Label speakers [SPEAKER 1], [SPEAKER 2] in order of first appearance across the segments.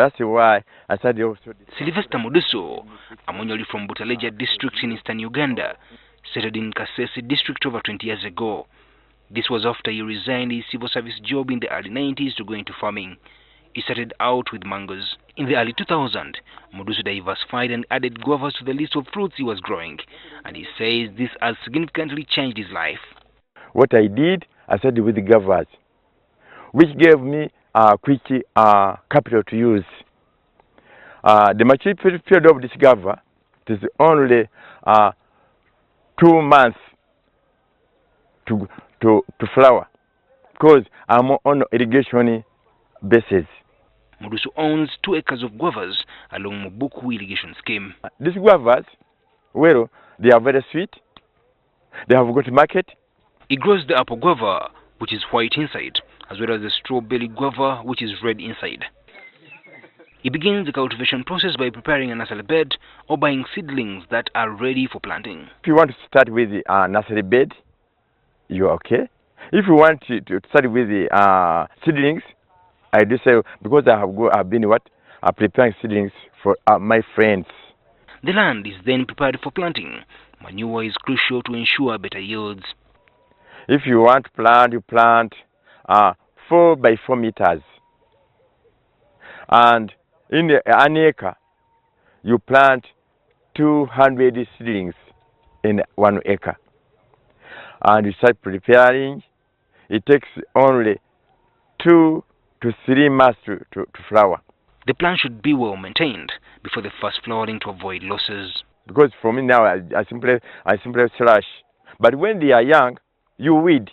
[SPEAKER 1] That's why I started also.
[SPEAKER 2] Sylvester Mudusu, a Monyoli from Butaleja district in eastern Uganda, settled in Kasese district over 20 years ago. This was after he resigned his civil service job in the early 90s to go into farming. He started out with mangoes. In the early 2000s, Mudusu diversified and added guavas to the list of fruits he was growing, and he says this has significantly changed his life.
[SPEAKER 1] What I did, I started with the guavas, which gave me a quick capital to use. The maturity period of this guava is only 2 months to flower, because I'm on irrigation basis.
[SPEAKER 2] Mudusu owns 2 acres of guavas along Mubuku irrigation scheme.
[SPEAKER 1] These guavas, well, they are very sweet. They have got market.
[SPEAKER 2] He grows the apple guava, which is white inside, as well as the strawberry guava, which is red inside. He begins the cultivation process by preparing a nursery bed or buying seedlings that are ready for planting.
[SPEAKER 1] If you want to start with the nursery bed, you're okay. If you want to start with the seedlings, I do so because I've been preparing seedlings for my friends.
[SPEAKER 2] The land is then prepared for planting. Manure is crucial to ensure better yields.
[SPEAKER 1] If you want to plant, you plant 4 by 4 meters, and in an acre, you plant 200 seedlings in 1 acre, and you start preparing. It takes only 2 to 3 months to flower.
[SPEAKER 2] The plant should be well maintained before the first flowering to avoid losses.
[SPEAKER 1] Because for me now, I simply slash. But when they are young, you weed.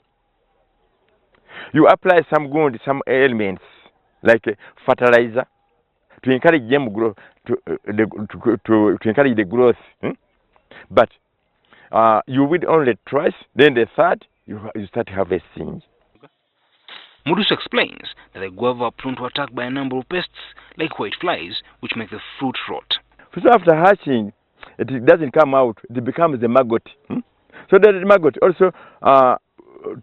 [SPEAKER 1] You apply some elements like fertilizer to encourage them grow to encourage the growth. But you weed only twice, then the third you start harvesting.
[SPEAKER 2] Mudusu explains that the guava are prone to attack by a number of pests like white flies, which make the fruit rot.
[SPEAKER 1] So after hatching, it doesn't come out. It becomes the maggot. So that the maggot also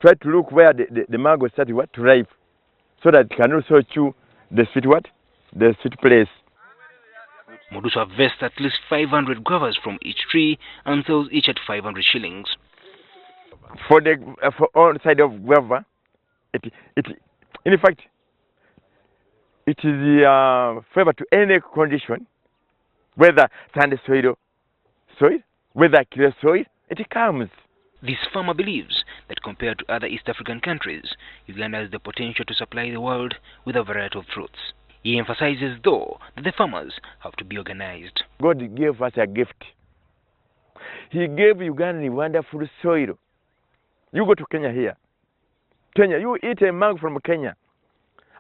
[SPEAKER 1] try to look where the maggot started to ripe, so that it can also chew the sweet the sweet place.
[SPEAKER 2] Mudusu harvests at least 500 guavas from each tree and sells each at 500 shillings.
[SPEAKER 1] For all side of guava, in fact, it is favor to any condition, whether sandy soil, whether clay soil, it comes.
[SPEAKER 2] This farmer believes that compared to other East African countries, Uganda has the potential to supply the world with a variety of fruits. He emphasizes, though, that the farmers have to be organized.
[SPEAKER 1] God gave us a gift. He gave Uganda wonderful soil. You go to Kenya here. Kenya, you eat a mango from Kenya.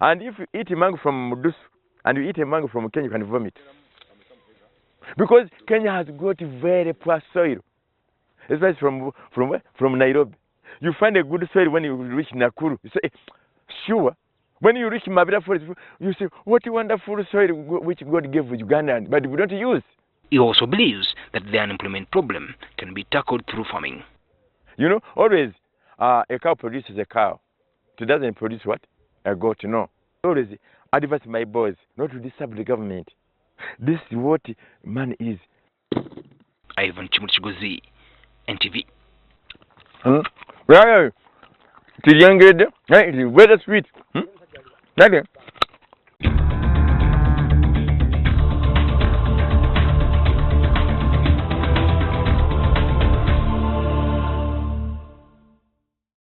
[SPEAKER 1] And if you eat a mango from Mudusu and you eat a mango from Kenya, you can vomit. Because Kenya has got very poor soil. Especially from Nairobi. You find a good soil when you reach Nakuru. You say, sure. When you reach Mabira Forest, you say, what a wonderful soil which God gave Uganda, but we don't use.
[SPEAKER 2] He also believes that the unemployment problem can be tackled through farming.
[SPEAKER 1] You know, always a cow produces a cow. It doesn't produce what? A goat, no. Always advise my boys not to disturb the government. This is what man is.
[SPEAKER 2] Ivan Chimuchigozi, NTV.
[SPEAKER 1] It's very sweet.